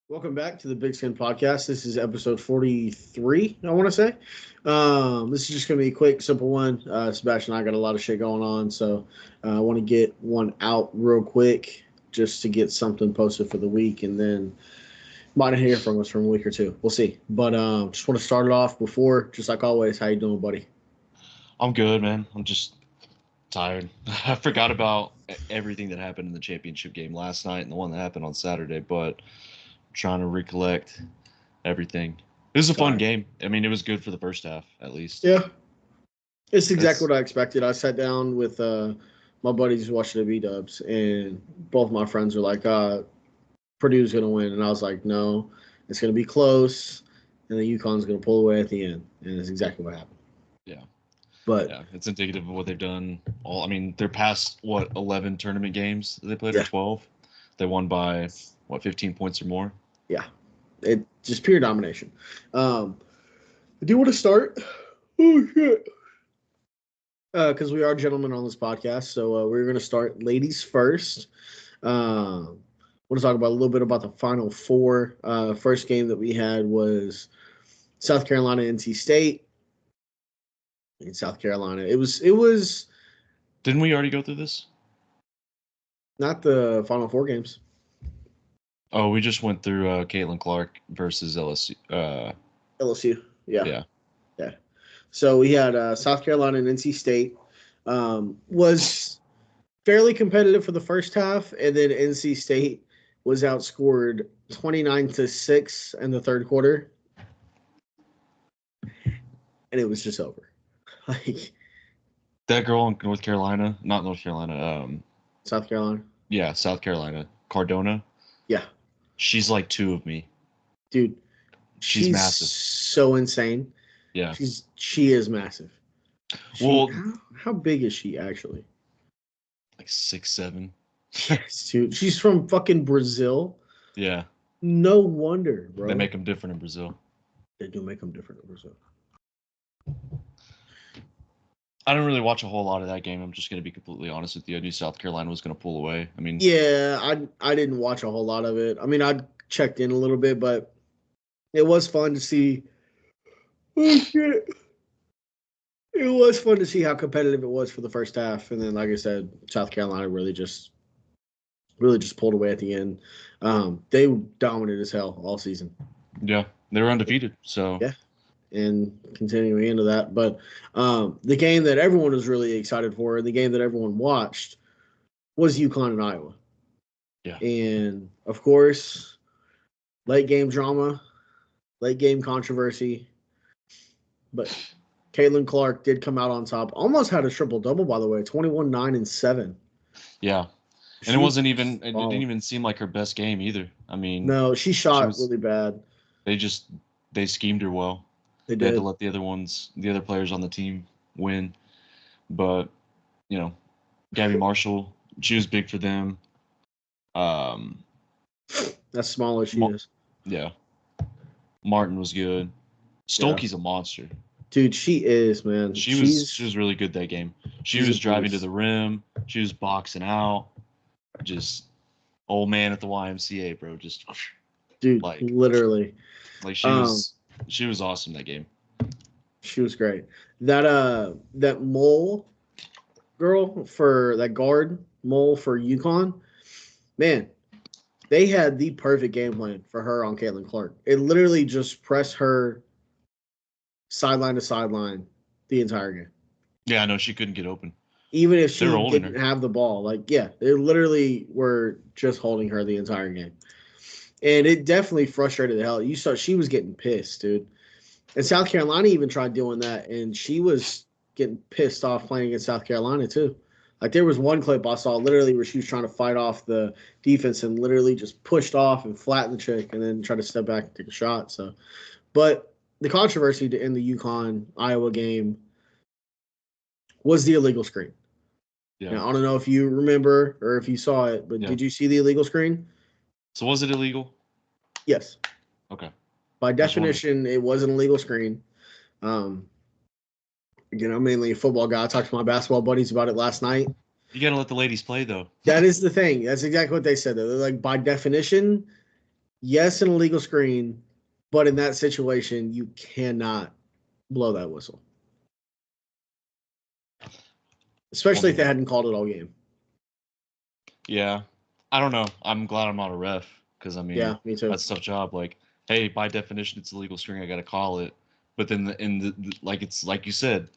Welcome back to the PigSkin podcast. This is episode 43, I want to say. This is just going to be a quick, simple one. Sebastian and I got a lot of shit going on, so I want to get one out real quick just to get something posted for the week, and then might not hear from us from a week or two. We'll see. But just want to start it off before, just like always. How you doing, buddy? I'm good, man. I'm just tired. I forgot about everything that happened in the championship game last night and the one that happened on Saturday, but I'm trying to recollect everything. It was a fun Sorry. game. I mean, it was good for the first half, at least. Yeah, it's exactly It's what I expected. I sat down with my buddies watching the B-dubs, and both my friends were like, Purdue's going to win. And I was like, no, it's going to be close, and the UConn's going to pull away at the end. And that's exactly what happened. yeah, But yeah. It's indicative of what they've done. I mean, they're past 11 tournament games they played, Yeah. or 12. They won by 15 points or more. yeah, it just pure domination. I do want to start. Oh, shit. Because we are gentlemen on this podcast. So we're going to start ladies first. Want to talk about a little bit about the Final Four. First game that we had was South Carolina, NC State. In South Carolina, it was Didn't we already go through this? not the Final Four games. Oh, we just went through Caitlin Clark versus LSU. LSU, yeah. Yeah. So we had South Carolina and NC State. Was fairly competitive for the first half, and then NC State was outscored 29-6 in the third quarter, and it was just over. Like That girl in North Carolina, not North Carolina, South Carolina, yeah, South Carolina, Cardona. yeah, She's like two of me. dude, She's massive. so insane. Yeah. She is massive. Well, how big is she actually? like 6'7". Yes, dude. She's from fucking Brazil. Yeah. No wonder, bro. They make them different in Brazil. They do make them different in Brazil. I didn't really watch a whole lot of that game. I'm just going to be completely honest with you. I knew South Carolina was going to pull away. I mean, Yeah, I didn't watch a whole lot of it. I mean, I checked in a little bit, but it was fun to see. Oh shit! It was fun to see how competitive it was for the first half, and then, like I said, South Carolina really just pulled away at the end. They dominated as hell all season. yeah, they were undefeated. So Yeah. And continuing into that, but the game that everyone was really excited for, the game that everyone watched, was UConn and Iowa. Yeah. And of course, late game drama, late game controversy. But Caitlin Clark did come out on top. Almost had a triple double, by the way, 21, 9, and 7. yeah. And it wasn't even, it didn't even seem like her best game either. I mean, No, she shot really bad. They schemed her well. They They had did. to let the other players on the team win. But, you know, Gabby Marshall, she was big for them. That's small as she is. Yeah. Martin was good. Stolke's a monster. Dude, she is, man. She was really good that game. She was driving to the rim. She was boxing out. Just old man at the YMCA, bro. Just dude, like literally. Like she was awesome that game. She was great. That Mole girl for that guard Mole for UConn, man, they had the perfect game plan for her on Caitlin Clark. It literally just pressed her sideline to sideline the entire game. Yeah, I know she couldn't get open. Even if she didn't have the ball. Like, yeah, they literally were just holding her the entire game. And it definitely frustrated the hell. You saw she was getting pissed, dude. And South Carolina even tried doing that, and she was getting pissed off playing against South Carolina too. Like there was one clip I saw literally where she was trying to fight off the defense and literally just pushed off and flattened the chick and then tried to step back and take a shot. So, but the controversy in the UConn Iowa game was the illegal screen. Yeah. Now, I don't know if you remember or if you saw it, but did you see the illegal screen? So was it illegal? Yes. Okay. By definition, it was an illegal screen. Again, I'm mainly a football guy. I talked to my basketball buddies about it last night. You got to let the ladies play, though. That is the thing. That's exactly what they said. They're like, by definition, Yes, an illegal screen, but in that situation, you cannot blow that whistle. Especially if they hadn't called it all game. Yeah. I don't know. I'm glad I'm not a ref because, I mean, yeah, me too. That's a tough job. Like, hey, by definition, it's a legal screen. I got to call it. But then, like it's like you said,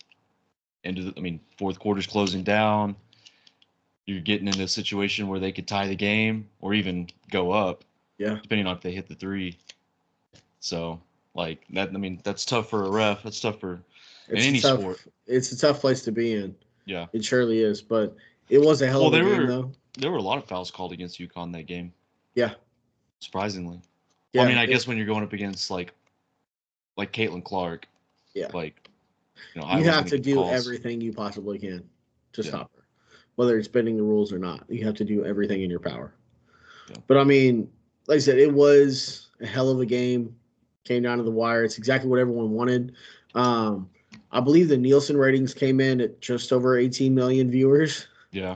fourth quarter's closing down. You're getting in a situation where they could tie the game or even go up. Yeah. Depending on if they hit the three. So, like that. I mean, that's tough for a ref. That's tough for any sport. It's a tough place to be in. Yeah, it surely is. But it was a hell of a game, though. There were a lot of fouls called against UConn that game. Yeah, surprisingly. Yeah, well, I mean, I guess when you're going up against like Caitlin Clark, yeah, like you have to do everything you possibly can to stop her, whether it's bending the rules or not. You have to do everything in your power. Yeah. But I mean, like I said, it was a hell of a game. Came down to the wire. It's exactly what everyone wanted. I believe the Nielsen ratings came in at just over 18 million viewers. Yeah.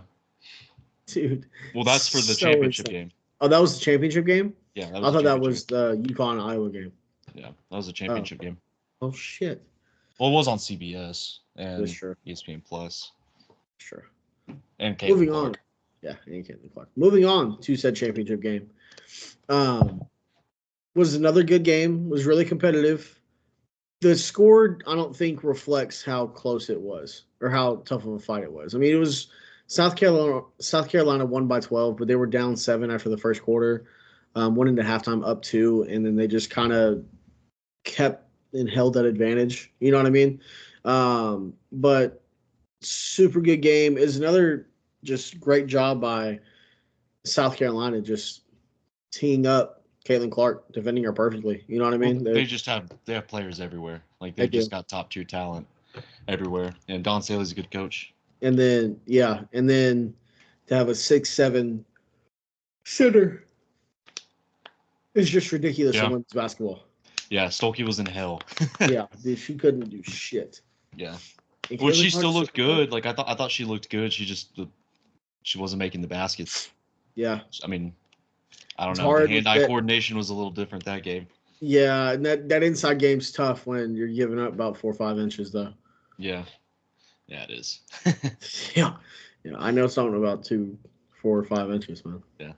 Dude. Well, that's for the championship game. Oh, that was the championship game? Yeah. I thought that was the UConn-Iowa game. Yeah, that was a championship game. Oh, shit. Well, it was on CBS and ESPN Plus. Sure. And Caitlin Moving Clark. on. Yeah, and Caitlin Clark. Moving on to said championship game. Was another good game. Was really competitive. The score, I don't think, reflects how close it was or how tough of a fight it was. I mean, it was South Carolina won by 12, but they were down 7 after the first quarter. Went into halftime up 2, and then they just kind of kept and held that advantage. You know what I mean? But super good game. Is another just great job by South Carolina just teeing up Caitlin Clark, defending her perfectly. You know what I mean? Well, they have players everywhere. Like they've just got top tier talent everywhere. And Don Staley's a good coach. And then to have a 6'7" center is just ridiculous in women's basketball. Yeah, Stolke was in hell. Yeah, dude, she couldn't do shit. Yeah. Well, she still looked good. Like I thought she looked good. She wasn't making the baskets. Yeah. I mean, I don't know. The hand-eye coordination was a little different that game. Yeah, and that inside game's tough when you're giving up about 4 or 5 inches, though. Yeah. Yeah, it is. Yeah. I know something about 4 or 5 inches, man. Yeah.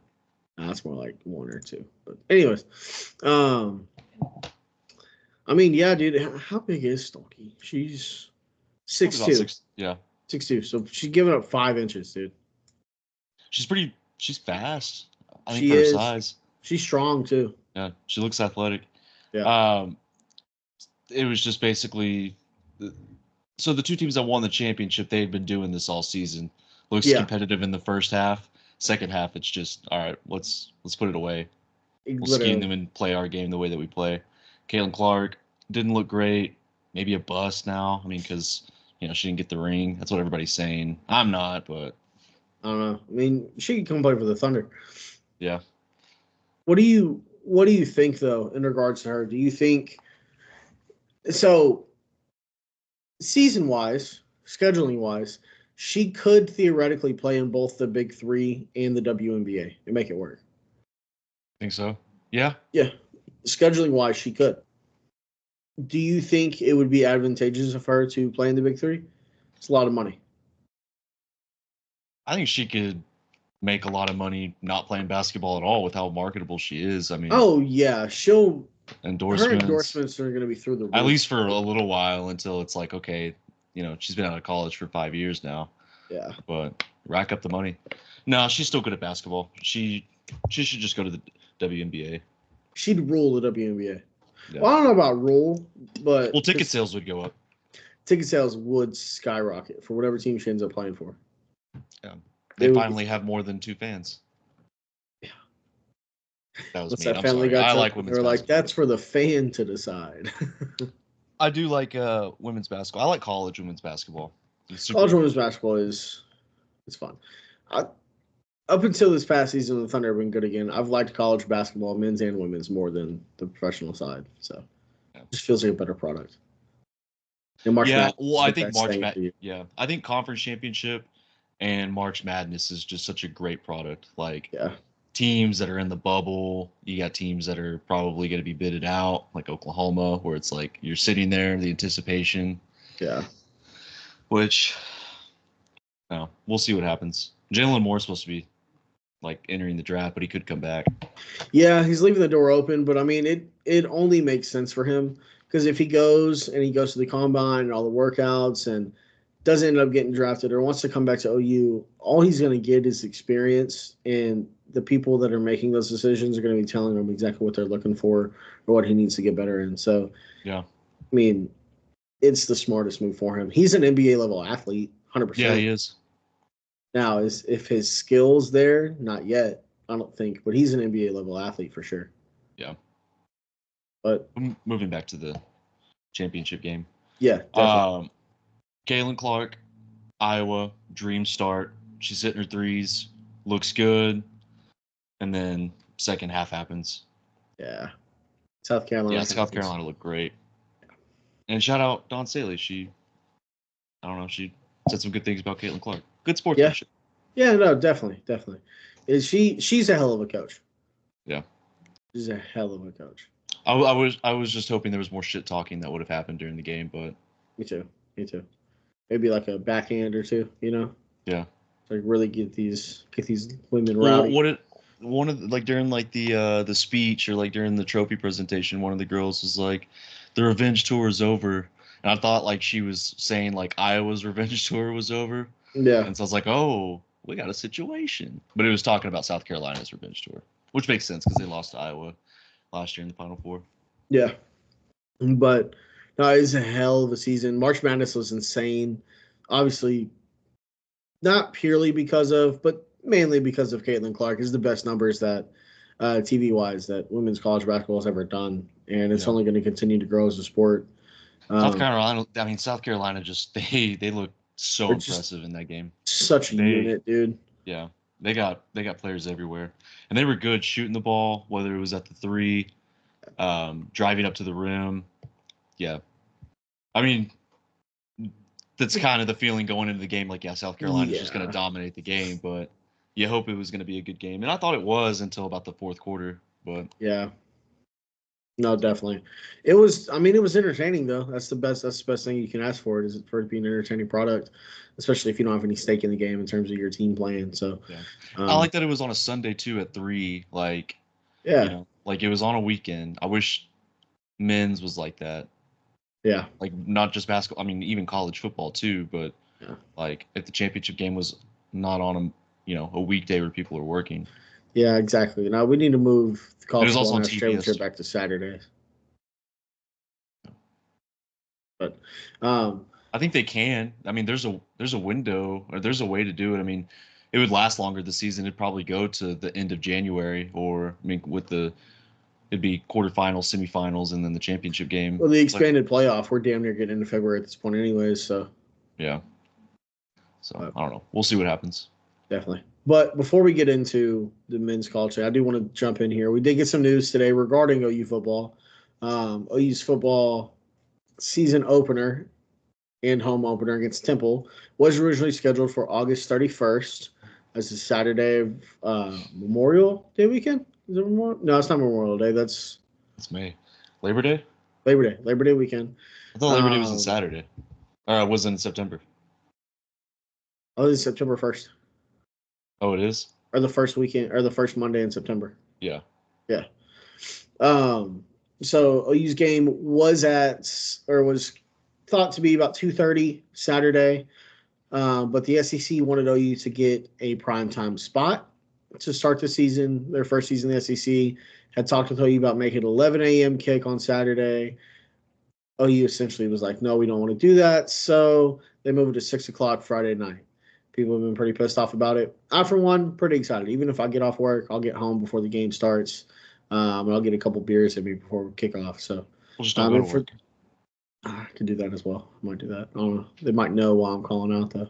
That's more like 1 or 2. But anyways, I mean, yeah, dude. How big is Stolke? She's 6'2". Yeah. 6'2". So she's giving up 5 inches, dude. She's fast. I think for her size. She's strong too. Yeah, she looks athletic. Yeah. It was just basically so the two teams that won the championship, they had been doing this all season. Looks competitive in the first half. Second half, it's just all right. Let's put it away. We'll scheme them and play our game the way that we play. Caitlin Clark didn't look great. Maybe a bust now. I mean, because she didn't get the ring. That's what everybody's saying. I'm not, but I don't know. I mean, she can come play for the Thunder. Yeah. What do you think though in regards to her? Do you think so? Season wise, scheduling wise, she could theoretically play in both the Big 3 and the WNBA and make it work. Think so? Yeah. Yeah. Scheduling wise, she could. Do you think it would be advantageous of her to play in the Big 3? It's a lot of money. I think she could make a lot of money not playing basketball at all with how marketable she is. I mean, oh yeah, her endorsements are going to be through the roof. At least for a little while until it's like, okay, she's been out of college for 5 years now. Yeah. But rack up the money. No, she's still good at basketball. She should just go to the WNBA. She'd rule the WNBA. Yeah. Well, I don't know about rule, but ticket sales would go up. Ticket sales would skyrocket for whatever team she ends up playing for. Yeah. They finally have more than 2 fans. Yeah. That was me. I'm sorry. I like women's basketball. They're like, that's for the fan to decide. I do like women's basketball. I like college women's basketball. College women's basketball it's fun. Up until this past season, the Thunder have been good again. I've liked college basketball, men's and women's, more than the professional side. So it just feels like a better product. And I think I think conference championship and March Madness is just such a great product. Like, teams that are in the bubble. You got teams that are probably going to be bidded out, like Oklahoma, where it's like you're sitting there, the anticipation. Yeah. Which, no, we'll see what happens. Jalen Moore's supposed to be like entering the draft, but he could come back. Yeah, he's leaving the door open, but I mean, it only makes sense for him because if he goes to the combine and all the workouts and doesn't end up getting drafted or wants to come back to OU, all he's going to get is experience, and the people that are making those decisions are going to be telling him exactly what they're looking for or what he needs to get better in. So, yeah, I mean, it's the smartest move for him. He's an NBA level athlete, 100%. Yeah, he is. Now, if his skills there, not yet, I don't think, but he's an NBA level athlete for sure. Yeah. But moving back to the championship game. Yeah, definitely. Caitlin Clark, Iowa, dream start. She's hitting her threes, looks good, and then second half happens. Yeah. South Carolina. Yeah, South Carolina looked great. And shout out Dawn Staley. She said some good things about Caitlin Clark. Good sportsmanship. Yeah, no, definitely. She's a hell of a coach. Yeah. She's a hell of a coach. I was just hoping there was more shit talking that would have happened during the game, but Me too. Maybe like a backhand or two, Yeah. Like really get these women rowdy. One of like during like the speech or like during the trophy presentation, one of the girls was like, "The revenge tour is over," and I thought like she was saying like Iowa's revenge tour was over. Yeah. And so I was like, "Oh, we got a situation," but it was talking about South Carolina's revenge tour, which makes sense because they lost to Iowa last year in the Final Four. Yeah, but no, it's a hell of a season. March Madness was insane. Obviously, not purely because of, but mainly because of Caitlin Clark. Is the best numbers that TV wise that women's college basketball has ever done, and it's only going to continue to grow as a sport. South Carolina just they look so impressive in that game. Such a unit, dude. Yeah, they got players everywhere, and they were good shooting the ball, whether it was at the three, driving up to the rim. Yeah, I mean, that's kind of the feeling going into the game. Like, yeah, South Carolina's just going to dominate the game, but you hope it was going to be a good game, and I thought it was until about the fourth quarter. But yeah, no, definitely, it was. I mean, it was entertaining though. That's the best thing you can ask for it for it to be an entertaining product, especially if you don't have any stake in the game in terms of your team playing. So, yeah, I like that it was on a Sunday too at 3. Like, yeah, like it was on a weekend. I wish men's was like that. Yeah. Like not just basketball. I mean, even college football too. But like if the championship game was not on a weekday where people are working. Yeah, exactly. Now we need to move the college football national championship back to Saturdays. But I think they can. I mean, there's a window or there's a way to do it. I mean, it would last longer this season. It'd probably go to the end of January, or I mean, it'd be quarterfinals, semifinals, and then the championship game. Well, the expanded playoff, we're damn near getting into February at this point, anyways. So yeah. So I don't know. We'll see what happens. Definitely. But before we get into the men's college, I do want to jump in here. We did get some news today regarding OU football. OU's football season opener and home opener against Temple was originally scheduled for August 31st as a Saturday of Memorial Day weekend. Is it Memorial? No, it's not Memorial Day. That's May. Labor Day? Labor Day weekend. I thought Labor Day was in Saturday. Or it was in September. Oh, it's September 1st. Oh, it is? Or the first weekend, or the first Monday in September. Yeah. Yeah. So OU's game was thought to be about 2:30 Saturday, but the SEC wanted OU to get a primetime spot to start the season, their first season in the SEC. Had talked with OU about making an 11 a.m. kick on Saturday. OU essentially was like, no, we don't want to do that. So they moved to 6 o'clock Friday night. People have been pretty pissed off about it. I, for one, pretty excited. Even if I get off work, I'll get home before the game starts. And I'll get a couple beers at me before kickoff. So we'll just don't go to work. I could do that as well. I might do that. I don't know. They might know why I'm calling out, though.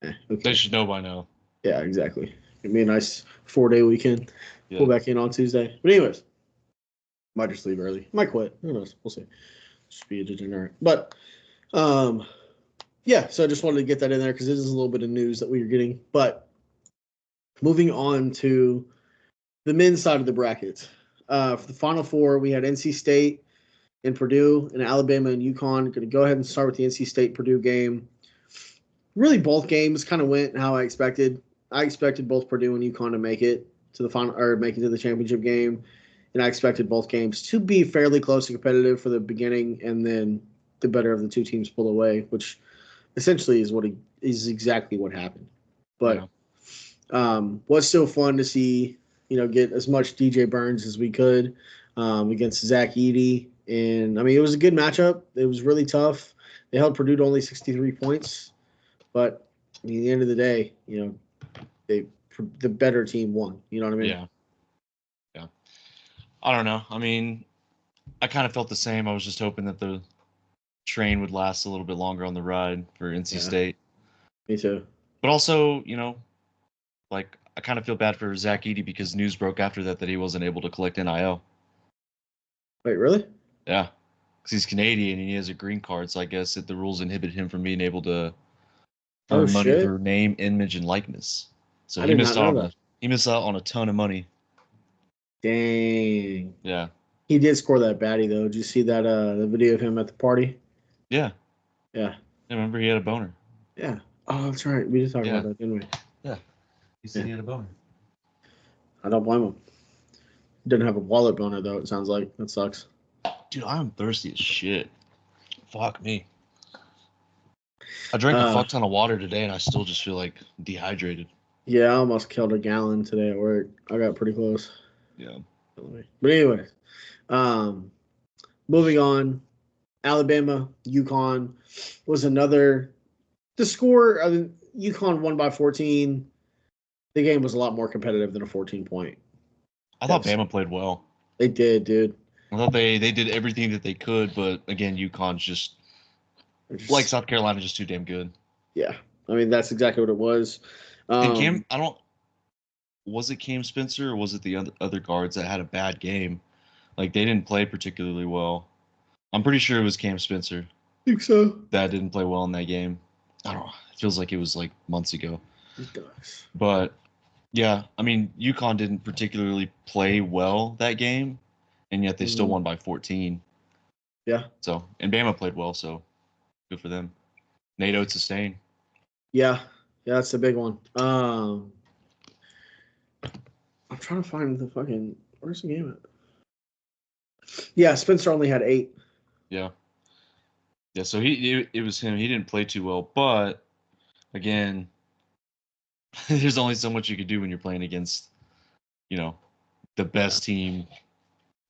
Okay. They should know by now. Yeah, exactly. It'd be a nice 4-day weekend. Yeah. Pull back in on Tuesday. But anyways, might just leave early. Might quit. Who knows? We'll see. Just be a degenerate. But, yeah, so I just wanted to get that in there because this is a little bit of news that we were getting. But Moving on to the men's side of the bracket. For the Final Four, we had NC State and Purdue and Alabama and UConn. Going to go ahead and start with the NC State-Purdue game. Really, both games kind of went how I expected. I expected both Purdue and UConn to make it to the final or make it to the championship game, and I expected both games to be fairly close and competitive for the beginning, and then the better of the two teams pull away, which essentially is exactly what happened. But was still fun to see, get as much DJ Burns as we could against Zach Edey. And, I mean, it was a good matchup. It was really tough. They held Purdue to only 63 points. But, I mean, at the end of the day, the better team won. You know what I mean? Yeah. I don't know. I mean, I kind of felt the same. I was just hoping that the train would last a little bit longer on the ride for NC State. Me too. But also, I kind of feel bad for Zach Edey because news broke after that he wasn't able to collect NIL. Wait, really? Yeah. Because he's Canadian and he has a green card, so I guess that the rules inhibit him from being able to earn money through name, image, and likeness. So he missed out on a ton of money. Dang. Yeah. He did score that baddie though. Did you see that the video of him at the party? Yeah. Yeah. I remember he had a boner. Yeah. Oh, that's right. We just talked about that, didn't we? Yeah. He said he had a boner. I don't blame him. Didn't have a wallet boner though, it sounds like. That sucks. Dude, I'm thirsty as shit. Fuck me. I drank a fuck ton of water today and I still just feel like dehydrated. Yeah, I almost killed a gallon today at work. I got pretty close. Yeah. But anyways, moving on. Alabama, UConn was another. The score, UConn won by 14. The game was a lot more competitive than a 14-point. I thought Bama played well. They did, dude. I thought they did everything that they could, but again, UConn's just like South Carolina, just too damn good. Yeah, I mean that's exactly what it was. And was it Cam Spencer or was it the other guards that had a bad game? Like they didn't play particularly well. I'm pretty sure it was Cam Spencer. I think so. That didn't play well in that game. I don't know. It feels like it was like months ago. It does. But yeah, I mean, UConn didn't particularly play well that game, and yet they still won by 14. Yeah. So, and Bama played well, so good for them. Nate Oates sustained. Yeah, that's the big one. I'm trying to find the fucking where's the game at? Yeah, Spencer only had 8. Yeah. Yeah, so it was him. He didn't play too well, but again, there's only so much you could do when you're playing against, the best team,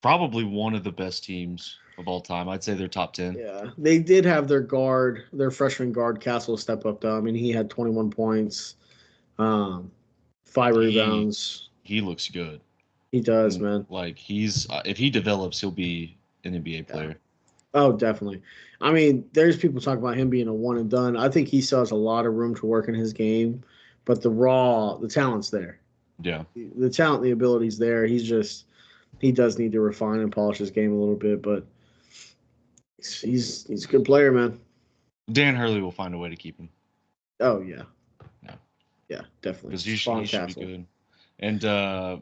probably one of the best teams of all time. I'd say they're top 10. Yeah, they did have their freshman guard Castle step up though. I mean, he had 21 points, 5 rebounds. He looks good. He does, man. Like he's if he develops, he'll be an NBA player. Oh, definitely. I mean, there's people talking about him being a one and done. I think he still has a lot of room to work in his game, but the talent's there. Yeah. The talent, the ability's there. He does need to refine and polish his game a little bit, but he's a good player, man. Dan Hurley will find a way to keep him. Oh yeah. Yeah, definitely. Because he should be good. And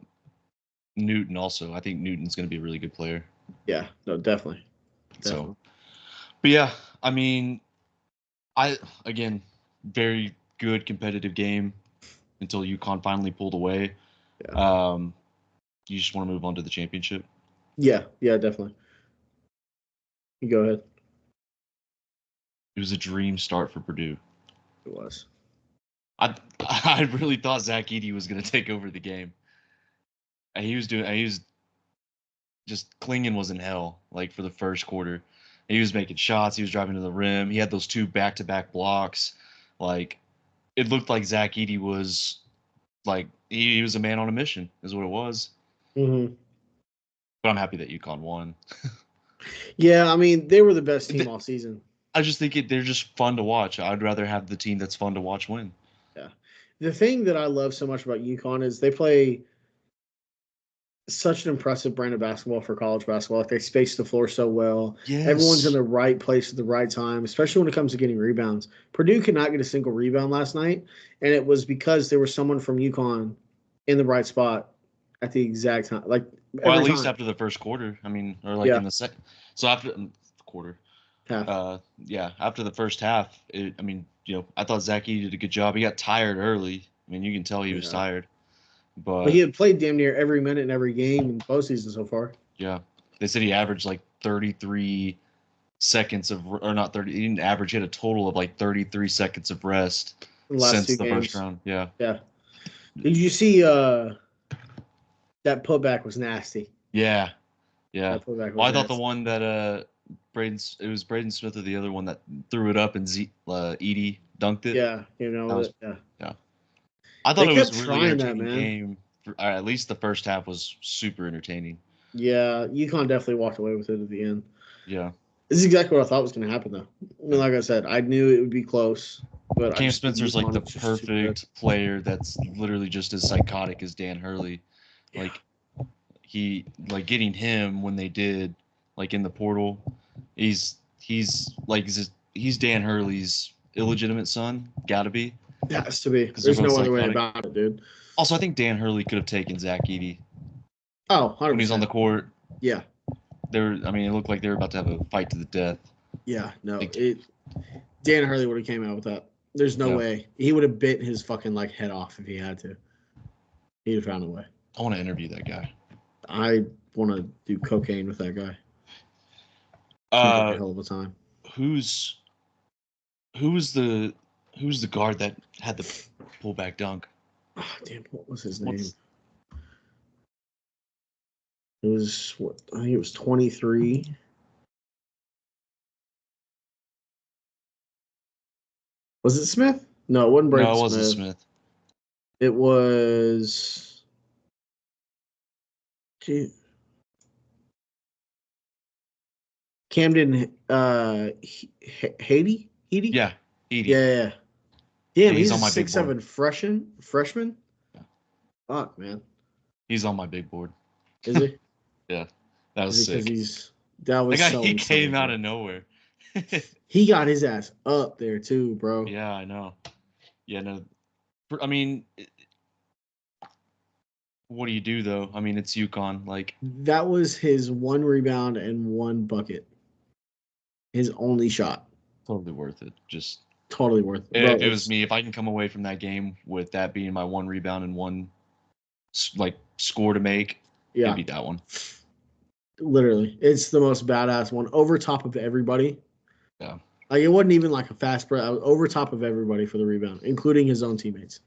Newton also. I think Newton's going to be a really good player. Yeah, no, definitely. So, but yeah, I mean, very good competitive game until UConn finally pulled away. Yeah. You just want to move on to the championship? Yeah, definitely. You go ahead. It was a dream start for Purdue. It was. I really thought Zach Edey was going to take over the game. And he was just Klingon was in hell, like for the first quarter. He was making shots. He was driving to the rim. He had those 2 back-to-back blocks. Like, it looked like Zach Edey was, like, he was a man on a mission, is what it was. Mm-hmm. But I'm happy that UConn won. Yeah, I mean, they were the best team all season. I just think they're just fun to watch. I'd rather have the team that's fun to watch win. Yeah. The thing that I love so much about UConn is they play such an impressive brand of basketball for college basketball. Like they space the floor so well. Yes. Everyone's in the right place at the right time, especially when it comes to getting rebounds. Purdue could not get a single rebound last night, and it was because there was someone from UConn in the right spot at the exact time. Like Well, at every least time. after the first quarter. I mean, or like in the second. So after the quarter. Half. Yeah, after the first half, I thought Zach Edey did a good job. He got tired early. I mean, you can tell he was tired. But he had played damn near every minute in every game in postseason so far. Yeah. They said he averaged like 33 seconds of, or not 30, he didn't average, he had a total of like 33 seconds of rest since the first round. Yeah. Yeah. Did you see that putback was nasty? Yeah. Yeah. That putback was Well, I thought nasty. the one that it was Braden Smith or the other one that threw it up and Edey dunked it. Yeah, Yeah. I thought it was a really entertaining that, game. At least the first half was super entertaining. Yeah, UConn definitely walked away with it at the end. Yeah. This is exactly what I thought was going to happen, though. I mean, like I said, I knew it would be close. But Cam Spencer's like the perfect player that's literally just as psychotic as Dan Hurley. Yeah. Like getting him when they did, like in the portal, he's Dan Hurley's illegitimate son. Gotta be. It has to be. There's no other way about it, dude. Also, I think Dan Hurley could have taken Zach Edey. Oh, 100%. When he's on the court. Yeah. It looked like they were about to have a fight to the death. Yeah, no. Dan Hurley would have came out with that. There's no way. He would have bit his fucking head off if he had to. He'd have found a way. I want to interview that guy. I want to do cocaine with that guy. Like a hell of a time. Who's the guard that had the pullback dunk? Oh, damn, what was his name? It was I think it was 23. Was it Smith? No, it wasn't Braden Smith. No, it wasn't Smith. It was Camden Haiti? Yeah, Edey. Yeah. Damn, he's on my 6'7" freshman? Yeah. Fuck, man. He's on my big board. Is he? Yeah. That was sick. He came out of nowhere. He got his ass up there too, bro. Yeah, I know. Yeah, no. I mean, what do you do though? I mean, it's UConn. That was his 1 rebound and 1 bucket. His only shot. Totally worth it. Just totally worth it. If it was me, if I can come away from that game with that being my 1 rebound and 1 score to make, it'd be that one. Literally, it's the most badass one over top of everybody. Yeah. It wasn't even like a fast break. I was over top of everybody for the rebound, including his own teammates.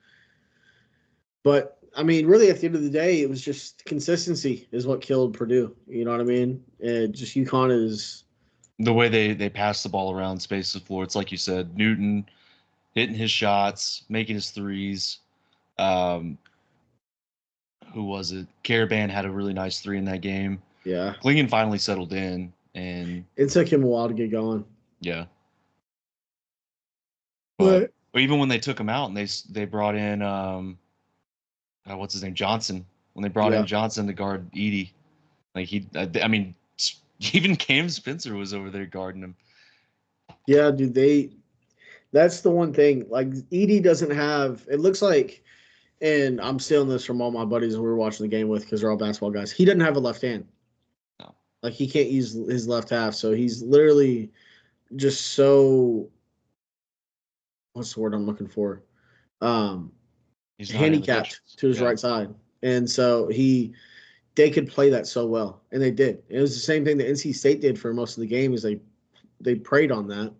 But, I mean, really, at the end of the day, it was just consistency is what killed Purdue. You know what I mean? And just UConn is... The way they pass the ball around space of the floor, it's like you said, Newton hitting his shots, making his threes. Who was it? Caravan had a really nice 3 in that game. Yeah. Klingon finally settled in, and... It took him a while to get going. Yeah. But even when they took him out and they brought in what's his name, Johnson. When they brought in Johnson to guard Edey, even Cam Spencer was over there guarding him. Yeah, dude. That's the one thing. Edey doesn't have. It looks like, and I'm stealing this from all my buddies we were watching the game with because they're all basketball guys. He doesn't have a left hand. No. He can't use his left half, so he's literally just so. What's the word I'm looking for? He's handicapped to his right side. And so they could play that so well. And they did. It was the same thing that NC State did for most of the game is they preyed on that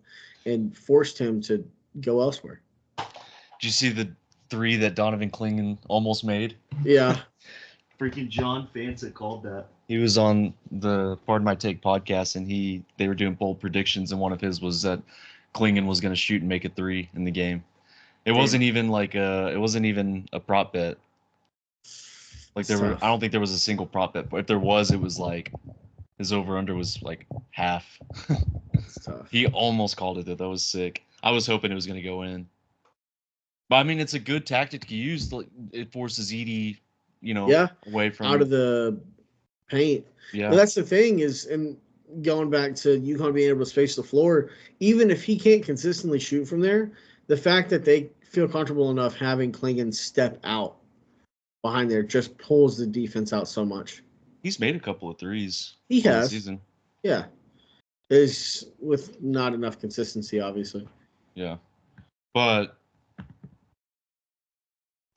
and forced him to go elsewhere. Did you see the 3 that Donovan Klingon almost made? Yeah. Freaking John Fanta called that. He was on the Pardon My Take podcast, and they were doing bold predictions, and one of his was that Klingon was going to shoot and make a 3 in the game. It wasn't even a prop bet. I don't think there was a single prop bet, but if there was, it was his over under was half. That's tough. He almost called it though. That was sick. I was hoping it was going to go in. But I mean, it's a good tactic to use. It forces Edey, away from out of the paint. Yeah. But that's the thing is, and going back to UConn being able to space the floor, even if he can't consistently shoot from there, the fact that they feel comfortable enough having Klingon step out behind there just pulls the defense out so much. He's made a couple of threes. He has. The season. Yeah. Is with not enough consistency, obviously. Yeah. But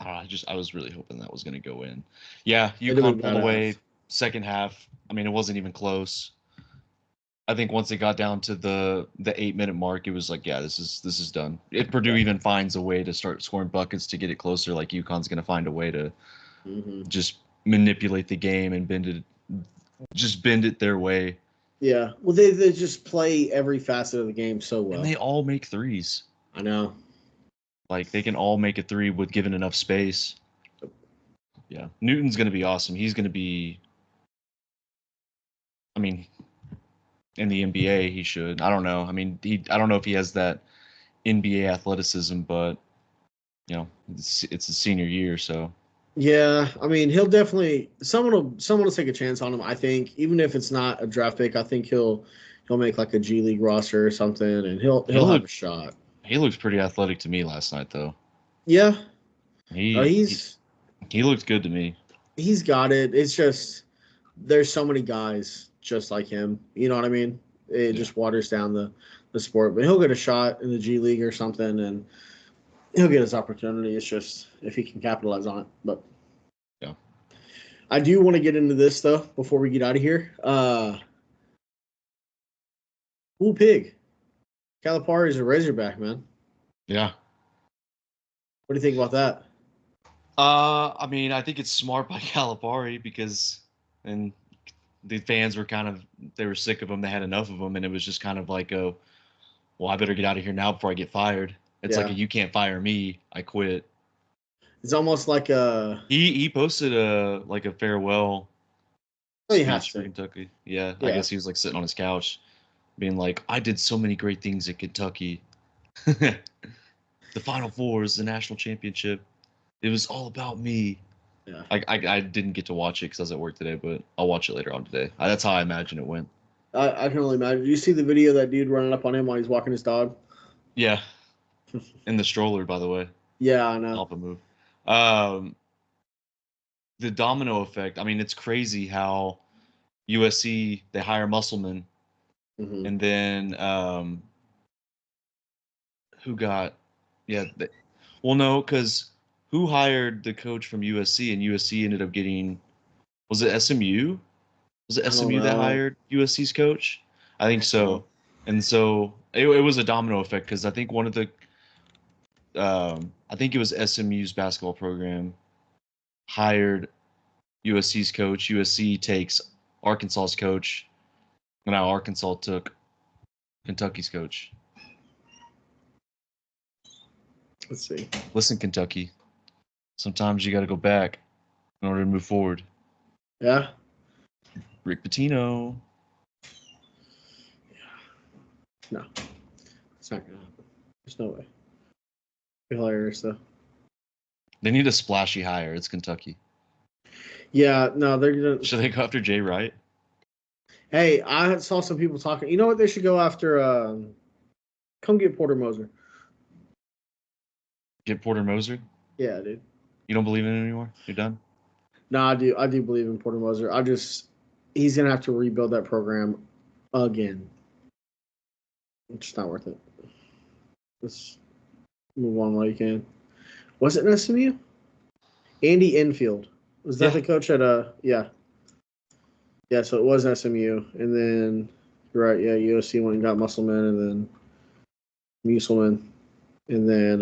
I was really hoping that was going to go in. Yeah, UConn pulled away second half. I mean, it wasn't even close. I think once it got down to the 8-minute mark, it was like, yeah, this is done. If Purdue even finds a way to start scoring buckets to get it closer, like UConn's going to find a way to just manipulate the game and bend it their way. Yeah. Well, they just play every facet of the game so well. And they all make threes. I know. Like, they can all make a three with given enough space. Yeah. Newton's going to be awesome. He's going to be, I mean, in the NBA, he should. I don't know. I mean, I don't know if he has that NBA athleticism, but, you know, it's his senior year, so. Yeah, I mean, he'll definitely someone will take a chance on him. I think even if it's not a draft pick, I think he'll make like a G League roster or something, and he'll have a shot. He looks pretty athletic to me last night, though. Yeah, he looked good to me. He's got it. It's just there's so many guys just like him. You know what I mean? It just waters down the sport. But he'll get a shot in the G League or something, and he'll get his opportunity. It's just if he can capitalize on it. But yeah, I do want to get into this though before we get out of here. Pig. Calipari is a Razorback, man. Yeah. What do you think about that? I mean, I think it's smart by Calipari because the fans were they were sick of him. They had enough of him, and it was just kind of like, well, I better get out of here now before I get fired. It's like you can't fire me. I quit. It's almost like a. He posted a farewell. Oh, you have to. For Kentucky. Yeah, I guess he was like sitting on his couch, being like, "I did so many great things at Kentucky. The Final Fours, the national championship. It was all about me." Yeah. I didn't get to watch it because I was at work today, but I'll watch it later on today. That's how I imagine it went. I can only imagine. Did you see the video of that dude running up on him while he's walking his dog? Yeah. In the stroller, by the way. Yeah, I know. Help him move. The domino effect. I mean, it's crazy how USC, they hire Musselman, and then because who hired the coach from USC, and USC ended up getting, was it SMU? Was it SMU that hired USC's coach? I think so. And so it was a domino effect because I think one of the, I think it was SMU's basketball program hired USC's coach. USC takes Arkansas's coach, and now Arkansas took Kentucky's coach. Let's see. Listen, Kentucky, sometimes you got to go back in order to move forward. Yeah. Rick Pitino. Yeah. No. It's not going to happen. There's no way. Be hilarious, though. They need a splashy hire. It's Kentucky. Yeah, no, they're going to... Should they go after Jay Wright? Hey, I saw some people talking. You know what they should go after? Come get Porter Moser. Get Porter Moser? Yeah, dude. You don't believe in it anymore? You're done? No, I do. I do believe in Porter Moser. He's going to have to rebuild that program again. It's just not worth it. Let's move on while you can. Was it an SMU? Andy Enfield. Was that the coach at yeah. Yeah, so it was SMU. And then, you're right, yeah, USC went and got Musselman and then Musselman. And then,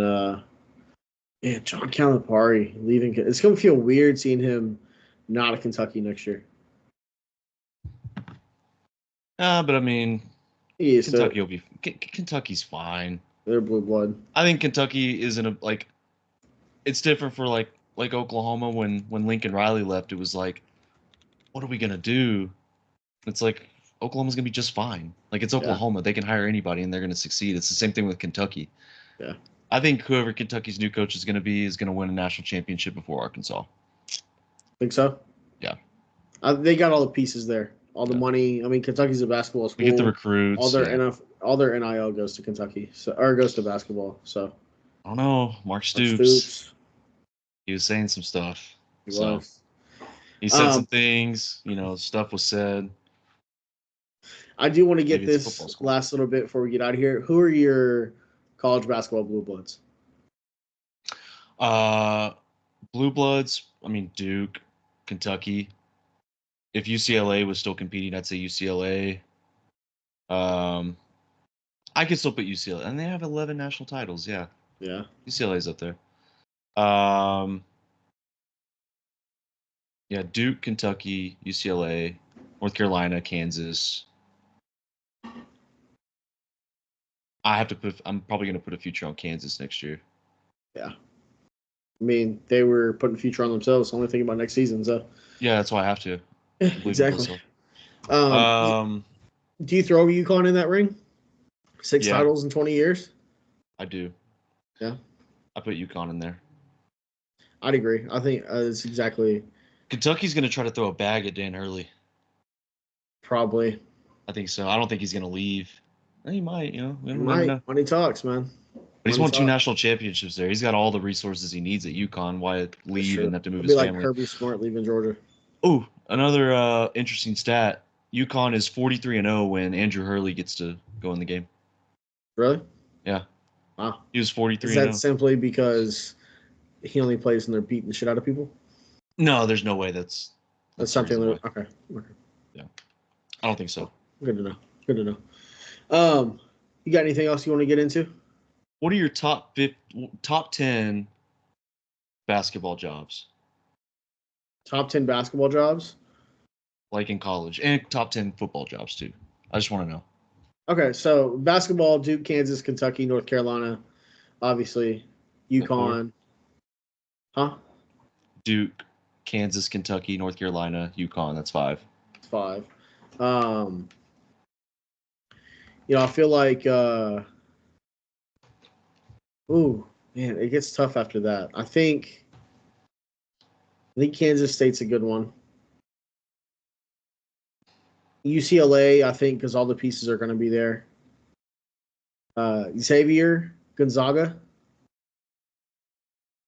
John Calipari leaving. It's going to feel weird seeing him not at Kentucky next year. But I mean, Kentucky will be. Kentucky's fine. They're blue blood. I think Kentucky isn't it's different for like Oklahoma when Lincoln Riley left. It was like, what are we gonna do? It's like Oklahoma's gonna be just fine. Like it's Oklahoma, They can hire anybody and they're gonna succeed. It's the same thing with Kentucky. Yeah. I think whoever Kentucky's new coach is gonna be is gonna win a national championship before Arkansas. Think so? Yeah. They got all the pieces there. All the money. I mean, Kentucky's a basketball school. We get the recruits. All their NIL goes to Kentucky, or goes to basketball. So I don't know. Mark Stoops. He was saying some stuff. He So was. he said some things, stuff was said. I do want to get Maybe it's this football school. last little bit before we get out of here. Who are your college basketball blue bloods? Blue Bloods, Duke, Kentucky. If UCLA was still competing, I'd say UCLA. I could still put UCLA, and they have 11 national titles. Yeah. Yeah. UCLA's up there. Yeah, Duke, Kentucky, UCLA, North Carolina, Kansas. I'm probably going to put a future on Kansas next year. Yeah. They were putting future on themselves. Only thinking about next season, so. Yeah, that's why I have to. Exactly. Do you throw UConn in that ring? 6 titles in 20 years? I do. Yeah. I put UConn in there. I'd agree. I think it's exactly. Kentucky's going to try to throw a bag at Dan Hurley. Probably. I think so. I don't think he's going to leave. He might, We don't know. Money talks, man. But he's won 2 national championships there. He's got all the resources he needs at UConn. Why leave and have to move his family? Like Kirby Smart leaving Georgia. Oh, another interesting stat. UConn is 43-0 when Andrew Hurley gets to go in the game. Really? Yeah. Wow. He was 43-0. Is that simply because he only plays when they're beating the shit out of people? No, there's no way that's something. Okay. Yeah. I don't think so. Good to know. You got anything else you want to get into? What are your top 10 basketball jobs? Top 10 basketball jobs? Like in college, and top 10 football jobs too. I just want to know. Okay, so basketball: Duke, Kansas, Kentucky, North Carolina, obviously, UConn. Huh? Duke, Kansas, Kentucky, North Carolina, UConn. That's 5. 5. I feel like. Ooh, man, it gets tough after that. I think Kansas State's a good one. UCLA, I think, because all the pieces are going to be there. Xavier, Gonzaga.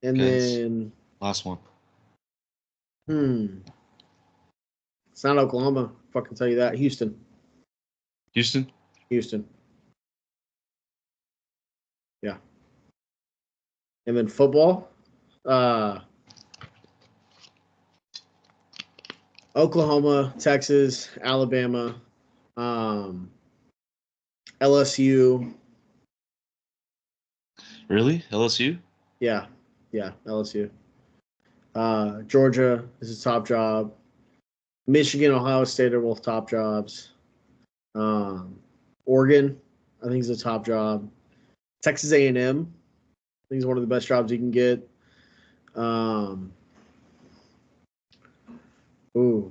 And then... Last one. It's not Oklahoma. If I can tell you that. Houston. Yeah. And then football. Oklahoma, Texas, Alabama, LSU. Really? LSU? Yeah, LSU. Georgia is a top job. Michigan, Ohio State are both top jobs. Oregon, I think, is a top job. Texas A&M, I think, is one of the best jobs you can get. Who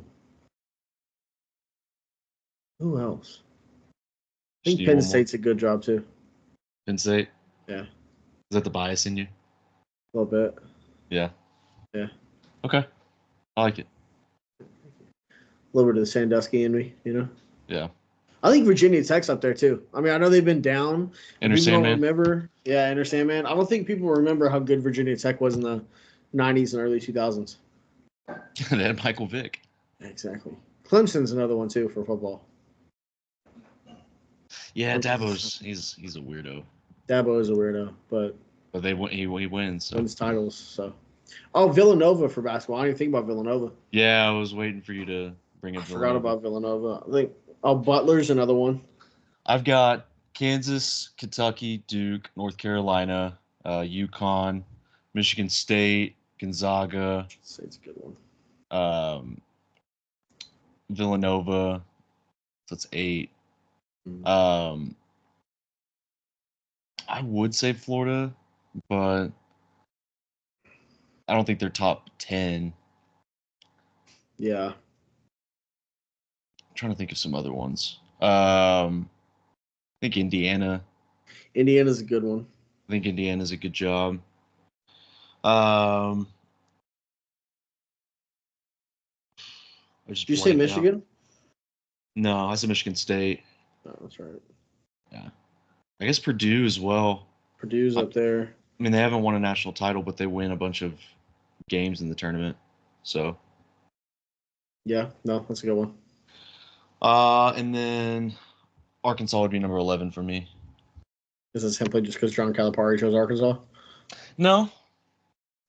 else? I think Penn State's a good job too. Penn State? Yeah. Is that the bias in you? A little bit. Yeah. Yeah. Okay. I like it. A little bit of the Sandusky in me, Yeah. I think Virginia Tech's up there too. I know they've been down. Enter Sandman. Enter Sandman. I don't think people remember how good Virginia Tech was in the 90s and early 2000s. They had Michael Vick. Exactly. Clemson's another one too for football. Yeah, Dabo's he's a weirdo. Dabo is a weirdo, but he wins. So. Wins titles. So, Villanova for basketball. I didn't even think about Villanova. Yeah, I was waiting for you to bring up. I forgot about Villanova. I think Butler's another one. I've got Kansas, Kentucky, Duke, North Carolina, UConn, Michigan State, Gonzaga. State's a good one. Villanova. So that's 8. I would say Florida, but I don't think they're top 10. Yeah. I'm trying to think of some other ones. I think Indiana. Indiana's a good one. I think Indiana's a good job. Did you say Michigan? No, I said Michigan State. Oh, that's right. Yeah. I guess Purdue as well. Purdue's up there. They haven't won a national title, but they win a bunch of games in the tournament. So. Yeah, no, that's a good one. And then Arkansas would be number 11 for me. Is it simply just because John Calipari chose Arkansas? No.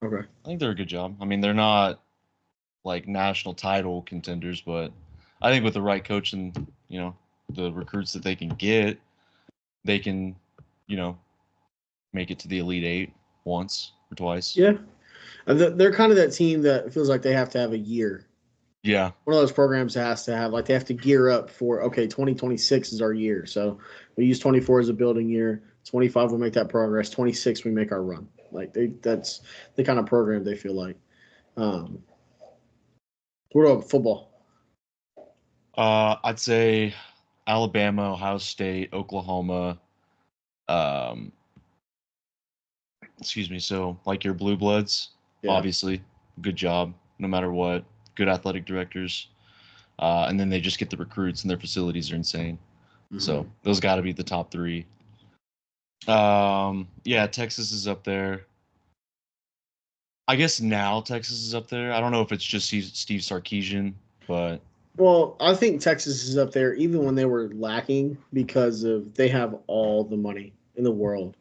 Okay. I think they're a good job. I mean, they're not like national title contenders, but I think with the right coach and, the recruits that they can get, they can, make it to the Elite Eight once or twice. Yeah. They're kind of that team that feels like they have to have a year. Yeah. One of those programs that has to have, like, they have to gear up for, okay, 2026 is our year. So we use 24 as a building year. 25, we make that progress. 26, we make our run. Like, that's the kind of program they feel like. What about football? I'd say Alabama, Ohio State, Oklahoma. Excuse me. So, like your Blue Bloods, obviously, good job, no matter what. Good athletic directors. And then they just get the recruits, and their facilities are insane. Mm-hmm. So those got to be the top three. Yeah, Texas is up there. I guess now Texas is up there. I don't know if it's just Steve Sarkisian, but. Well, I think Texas is up there even when they were lacking because they have all the money in the world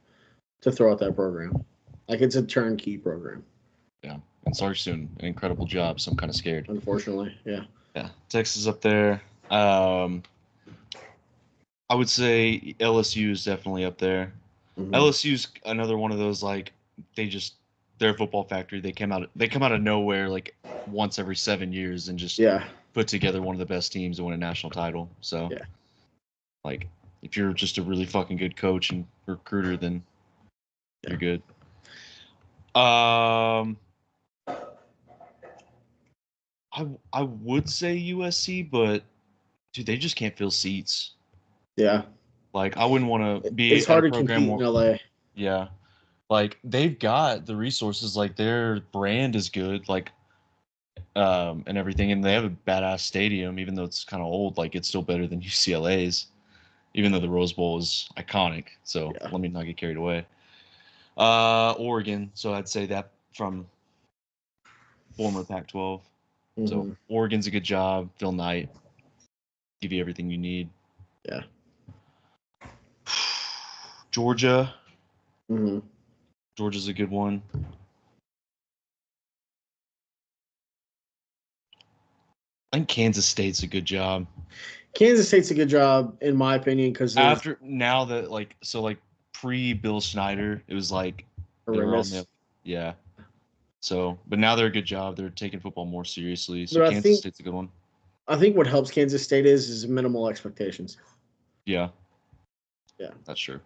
to throw out that program. Like, it's a turnkey program. Yeah, and Sark's doing an incredible job, so I'm kind of scared. Unfortunately, yeah. Yeah, Texas up there. I would say LSU is definitely up there. Mm-hmm. LSU's another one of those, like, they're a football factory. They come out of nowhere like once every 7 years and just put together one of the best teams to win a national title. So, like, if you're just a really fucking good coach and recruiter, then you're good. I would say USC, but dude, they just can't fill seats. Yeah. Like, I wouldn't want to be. It's hard to compete in LA. Yeah. Like, they've got the resources. Like, their brand is good. Like, and everything, and they have a badass stadium. Even though it's kind of old, like, it's still better than UCLA's. Even though the Rose Bowl is iconic. So let me not get carried away. Oregon. So I'd say that from former Pac-12. Mm-hmm. So Oregon's a good job. Phil Knight, give you everything you need. Yeah. Georgia. Mm-hmm. Georgia's a good one. I think Kansas State's a good job. Kansas State's a good job, in my opinion, because after now that pre-Bill Snyder, it was like horrendous. Yeah. So, but now they're a good job. They're taking football more seriously. So Kansas State's a good one. I think what helps Kansas State is minimal expectations. Yeah. Yeah. That's true.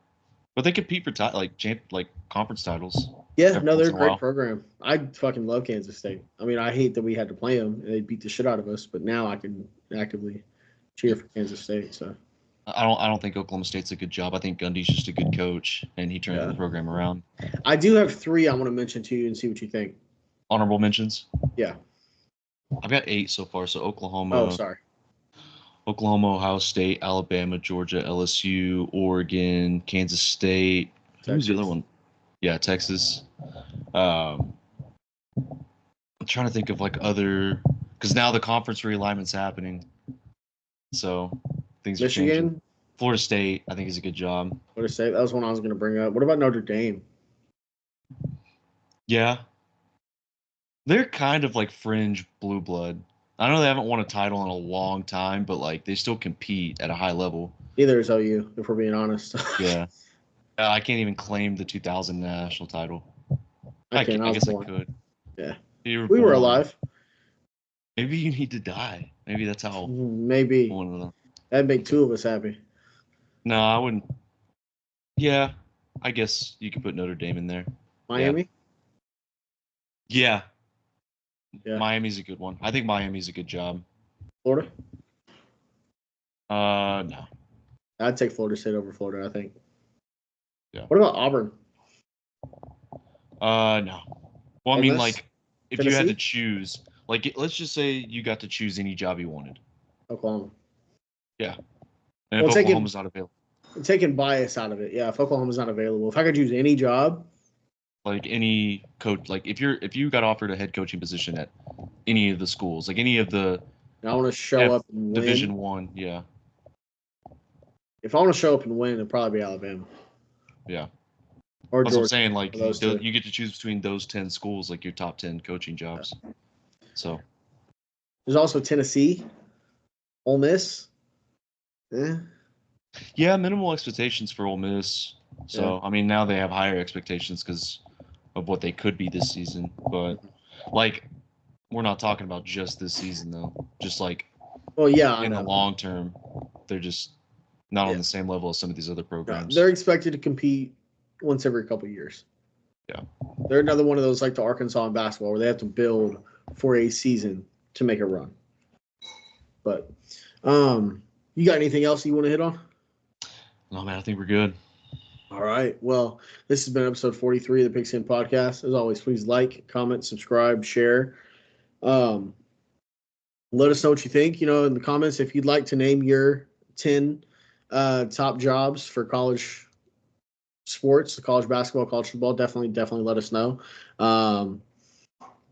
But they compete for conference titles. Yeah, no, they're a great program. I fucking love Kansas State. I mean, I hate that we had to play them. They beat the shit out of us, but now I can actively cheer for Kansas State. So I don't think Oklahoma State's a good job. I think Gundy's just a good coach, and he turned the program around. I do have 3 I want to mention to you and see what you think. Honorable mentions? Yeah. I've got 8 so far. So Oklahoma. Oh, sorry. Oklahoma, Ohio State, Alabama, Georgia, LSU, Oregon, Kansas State. Texas. Who's the other one? Yeah, Texas. I'm trying to think of other, because now the conference realignment's happening. So things are changing. Florida State, I think, is a good job. Florida State, that was one I was going to bring up. What about Notre Dame? Yeah. They're kind of like fringe blue blood. I know they haven't won a title in a long time, but they still compete at a high level. Neither is OU, if we're being honest. Yeah. I can't even claim the 2000 national title. I guess I could. Yeah. We were alive. Maybe you need to die. Maybe that's how. Maybe. That'd make 2 of us happy. No, I wouldn't. Yeah. I guess you could put Notre Dame in there. Miami? Yeah. Miami's a good one. I think Miami's a good job. Florida? No. I'd take Florida State over Florida, I think. Yeah. What about Auburn? No. Well, I mean, if Tennessee? You had to choose, let's just say you got to choose any job you wanted. Oklahoma. Yeah. And if Oklahoma's not available. I'm taking bias out of it. Yeah, if Oklahoma's not available. If I could choose any job. like any coach, like if you got offered a head coaching position at any of the schools, like any of the I want to show up and win. Division I, yeah. If I want to show up and win, it'd probably be Alabama. Yeah. Or that's Georgia. What I'm saying. Like you get to choose between those 10 schools, like your top 10 coaching jobs. Yeah. So there's also Tennessee, Ole Miss. Yeah, minimal expectations for Ole Miss. So I mean, now they have higher expectations because of what they could be this season. But like, we're not talking about just this season though. Just like, in the long term, they're just not on the same level as some of these other programs. They're expected to compete once every couple of years. Yeah, they're another one of those like the Arkansas in basketball where they have to build for a season to make a run. But you got anything else you want to hit on? No, man, I think we're good. All right. Well, this has been episode 43 of the PigSkin Podcast. As always, please like, comment, subscribe, share. Let us know what you think, in the comments. If you'd like to name your 10 top jobs for college sports, college basketball, college football, definitely let us know.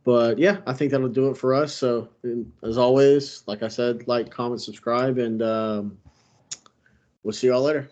But yeah, I think that'll do it for us. So as always, like I said, like, comment, subscribe, and we'll see y'all later.